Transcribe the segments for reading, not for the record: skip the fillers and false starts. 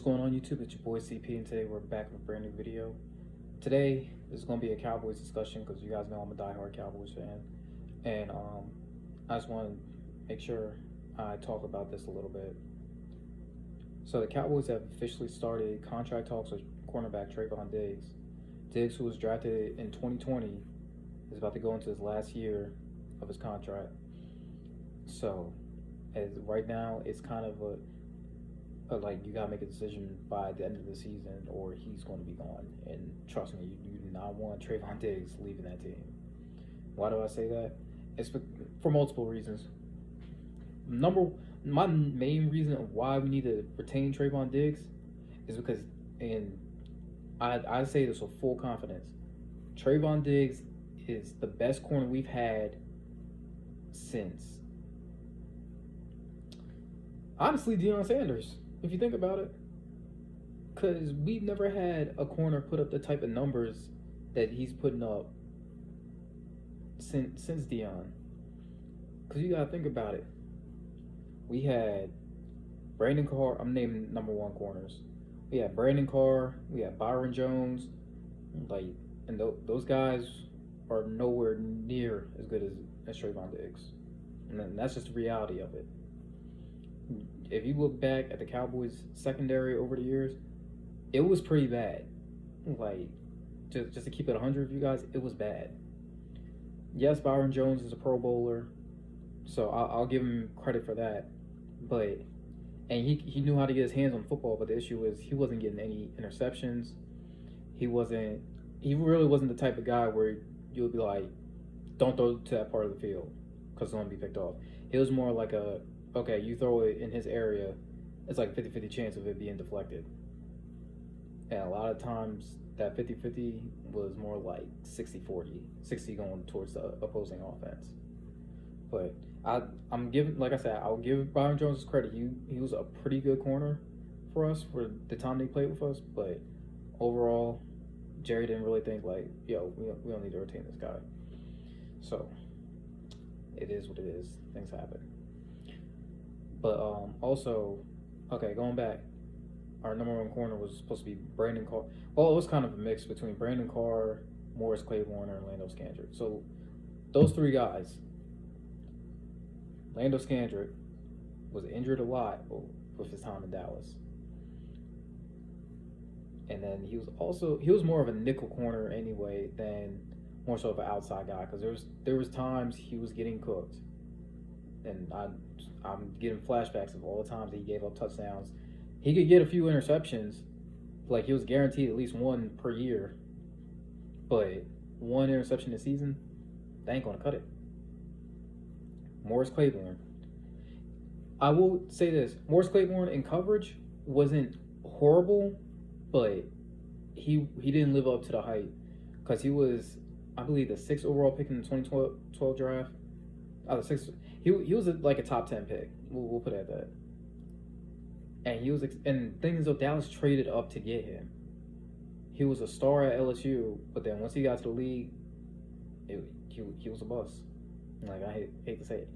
going on YouTube? It's your boy CP, and today we're back with a brand new video. Today is going to be a Cowboys discussion because you guys know I'm a diehard Cowboys fan, and I just want to make sure I talk about this a little bit. So the Cowboys have officially started contract talks with cornerback Trevon Diggs. Diggs, who was drafted in 2020, is about to go into his last year of his contract. So, as right now, it's kind of like you gotta make a decision by the end of the season, or he's going to be gone. And trust me, you do not want Trevon Diggs leaving that team. Why do I say that? It's for multiple reasons. My main reason of why we need to retain Trevon Diggs is because, and I say this with full confidence, Trevon Diggs is the best corner we've had since, honestly, Deion Sanders, if you think about it. Because we've never had a corner put up the type of numbers that he's putting up since Deion. Because you got to think about it. We had Brandon Carr. I'm naming number one corners. We had Brandon Carr. We had Byron Jones. And those guys are nowhere near as good as Trevon Diggs. And that's just the reality of it. If you look back at the Cowboys secondary over the years, it was pretty bad. Just to keep it 100 of you guys, it was bad. Yes, Byron Jones is a Pro Bowler, so I'll give him credit for that. And he knew how to get his hands on football, but the issue is he wasn't getting any interceptions. He really wasn't the type of guy where you would be like, don't throw to that part of the field because it's going to be picked off. He was more like okay, you throw it in his area, it's like a 50-50 chance of it being deflected. And a lot of times that 50-50 was more like 60-40, 60 going towards the opposing offense. But I'm giving, like I said, I'll give Byron Jones credit. He was a pretty good corner for us for the time they played with us. But overall, Jerry didn't really think like, yo, we don't need to retain this guy. So it is what it is. Things happen. But also, okay, going back, our number one corner was supposed to be Brandon Carr. Well, it was kind of a mix between Brandon Carr, Morris Claiborne, and Lando Scandrick. So those three guys. Lando Scandrick was injured a lot with his time in Dallas. And then he was more of a nickel corner anyway than more so of an outside guy, because there was times he was getting cooked. And I'm getting flashbacks of all the times that he gave up touchdowns. He could get a few interceptions, like he was guaranteed at least one per year. But one interception this season, they ain't gonna cut it. Morris Claiborne. I will say this: Morris Claiborne in coverage wasn't horrible, but he didn't live up to the hype because he was, I believe, the 6th overall pick in the 2012 draft. He was like a top 10 pick. We'll put it at that. And things though, Dallas traded up to get him. He was a star at LSU, but then once he got to the league, he was a bust. Like, I hate to say it.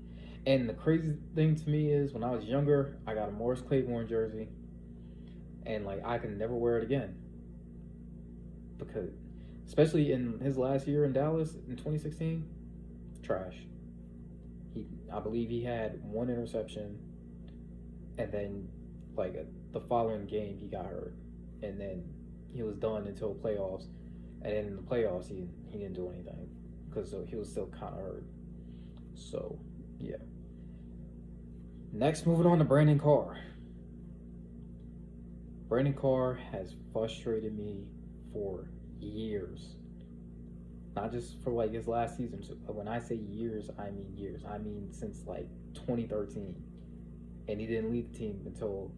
And the crazy thing to me is, when I was younger, I got a Morris Claiborne jersey, and like I could never wear it again, because especially in his last year in Dallas in 2016, trash. I believe he had one interception, and then the following game he got hurt, and then he was done until playoffs, and then in the playoffs he didn't do anything because he was still kind of hurt. So yeah. Next, moving on to Brandon Carr. Brandon Carr has frustrated me for years. Not just for his last season. When I say years, I mean years. I mean since 2013. And he didn't leave the team until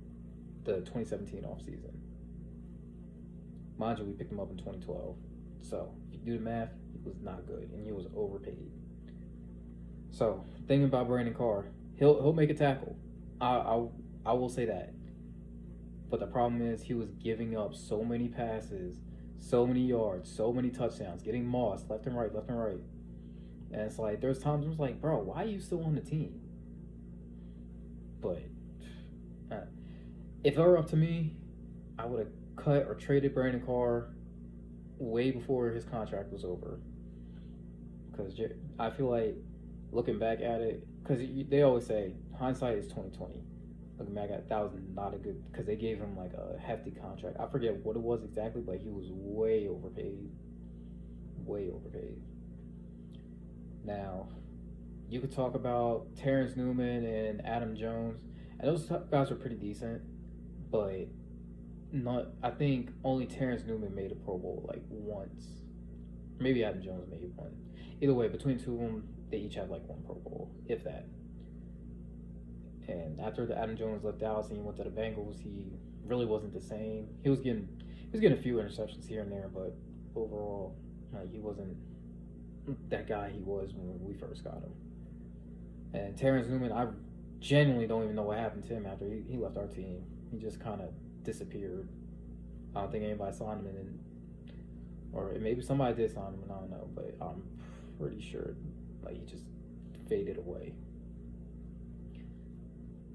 the 2017 offseason. Mind you, we picked him up in 2012. So if you do the math, he was not good, and he was overpaid. So thinking about Brandon Carr, he'll make a tackle. I will say that. But the problem is he was giving up so many passes, so many yards, so many touchdowns, getting mossed left and right. And it's like, there's times where it's like, bro, why are you still on the team? But if it were up to me, I would have cut or traded Brandon Carr way before his contract was over. Because I feel like looking back at it, because they always say hindsight is 2020. Looking back at it, that was not a good, because they gave him like a hefty contract. I forget what it was exactly, but he was way overpaid. Way overpaid. Now, you could talk about Terence Newman and Adam Jones, and those guys were pretty decent, but not. I think only Terence Newman made a Pro Bowl like once. Maybe Adam Jones made one. Either way, between two of them, they each had like one Pro Bowl, if that. And after the Adam Jones left Dallas and he went to the Bengals, he really wasn't the same. He was getting a few interceptions here and there, but overall, he wasn't that guy he was when we first got him. And Terence Newman, I genuinely don't even know what happened to him after he left our team. He just kind of disappeared. I don't think anybody signed him, or maybe somebody did sign him, and I don't know, but I'm pretty sure like he just faded away.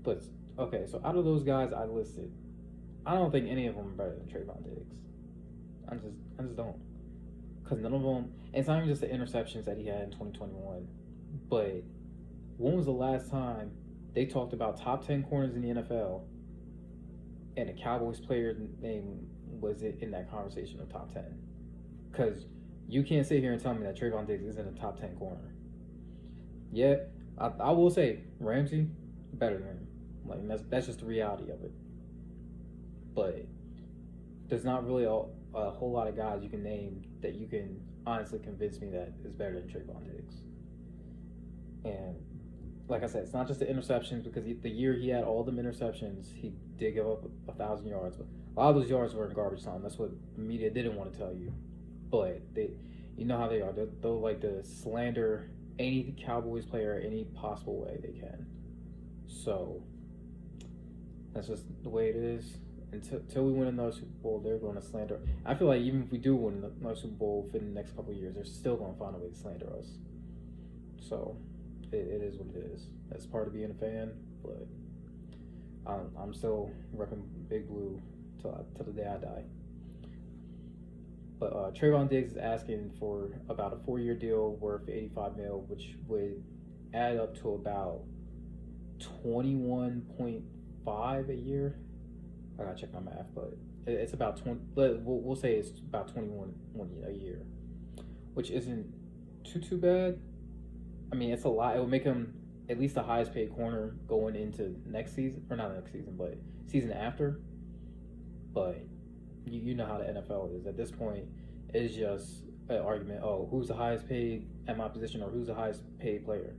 But okay, so out of those guys I listed, I don't think any of them are better than Trevon Diggs. I just don't, because none of them. And it's not even just the interceptions that he had in 2021, but when was the last time they talked about top 10 corners in the NFL, and a Cowboys player name was it in that conversation of top 10? Because you can't sit here and tell me that Trevon Diggs isn't a top 10 corner. Yeah, I will say Ramsey better than him. Like that's just the reality of it. But there's not really a whole lot of guys you can name that you can honestly convince me that is better than Trevon Diggs. And like I said, it's not just the interceptions, because the year he had all them interceptions, he did give up 1,000 yards. But a lot of those yards were in garbage time. That's what the media didn't want to tell you. But you know how they are. They'll like to slander any Cowboys player any possible way they can. So that's just the way it is. Until we win another Super Bowl, they're going to slander. I feel like even if we do win another Super Bowl in the next couple of years, they're still going to find a way to slander us. So it is what it is. That's part of being a fan. But I'm still repping Big Blue till the day I die. But Trevon Diggs is asking for about a 4-year deal worth $85 million, which would add up to about 21.5 a year. I gotta check my math, but it's about 20. We'll say it's about 21 a year, which isn't too bad. I mean, it's a lot. It would make him at least the highest paid corner going into next season, or not next season, but season after. But you know how the NFL is at this point. It's just an argument. Oh, who's the highest paid at my position, or who's the highest paid player?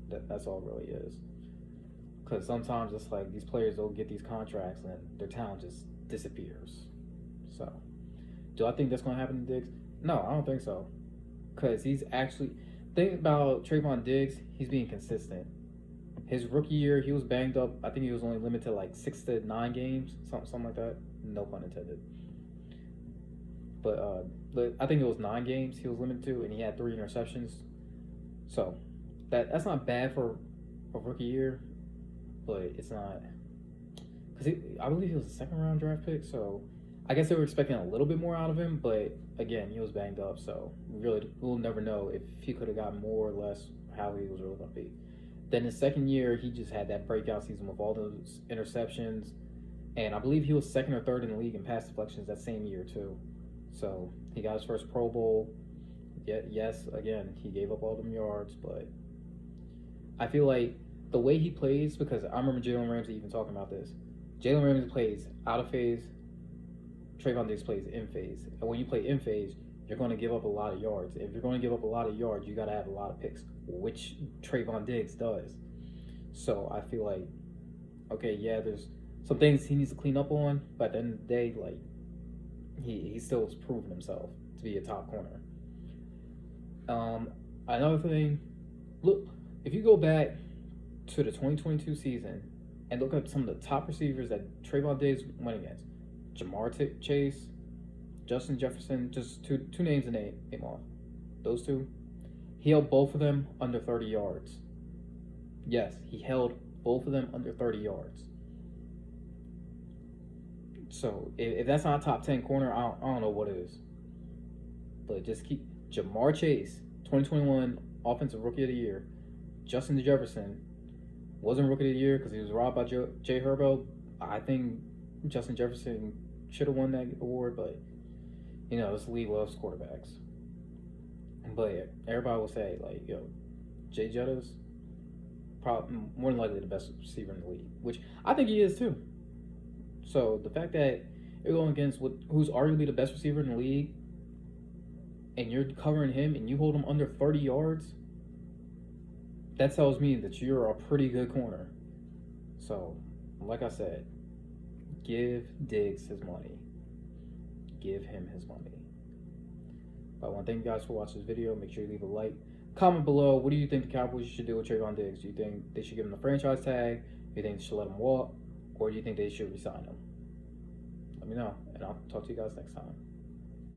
That's all it really is. Because sometimes it's like these players will get these contracts and their talent just disappears. So, do I think that's going to happen to Diggs? No, I don't think so. Because he's actually, think about Trevon Diggs, he's being consistent. His rookie year, he was banged up. I think he was only limited to like 6 to 9 games, something like that. No pun intended. But I think it was 9 games he was limited to, and he had 3 interceptions. So, that's not bad for a rookie year. But it's not, because I believe he was a 2nd-round draft pick, so I guess they were expecting a little bit more out of him. But again, he was banged up, so we'll never know if he could have gotten more or less, how he was really going to be. Then his 2nd year, he just had that breakout season with all those interceptions, and I believe he was 2nd or 3rd in the league in pass deflections that same year too. So he got his first Pro Bowl. Yes, again, he gave up all them yards, but I feel like the way he plays, because I remember Jalen Ramsey even talking about this. Jalen Ramsey plays out of phase. Trevon Diggs plays in phase. And when you play in phase, you're going to give up a lot of yards. If you're going to give up a lot of yards, you got to have a lot of picks, which Trevon Diggs does. So I feel like, okay, yeah, there's some things he needs to clean up on, but at the end of the day, like, he still has proven himself to be a top corner. Another thing, look, if you go back to the 2022 season and look up some of the top receivers that Trevon Diggs went against, Jamar Chase, Justin Jefferson, just two names to name off. Those two, he held both of them under 30 yards. Yes, he held both of them under 30 yards. So if that's not a top 10 corner, I don't know what is. But just keep Jamar Chase, 2021 Offensive Rookie of the Year. Justin Jefferson wasn't Rookie of the Year because he was robbed by Jay Herbo. I think Justin Jefferson should have won that award, but this league loves quarterbacks. But yeah, everybody will say like, Jay Jettas probably more than likely the best receiver in the league, which I think he is too. So the fact that you're going against who's arguably the best receiver in the league, and you're covering him and you hold him under 30 yards, that tells me that you're a pretty good corner. So, like I said, give Diggs his money. Give him his money. But I want to thank you guys for watching this video. Make sure you leave a like. Comment below, what do you think the Cowboys should do with Trevon Diggs? Do you think they should give him the franchise tag? Do you think they should let him walk? Or do you think they should resign him? Let me know, and I'll talk to you guys next time.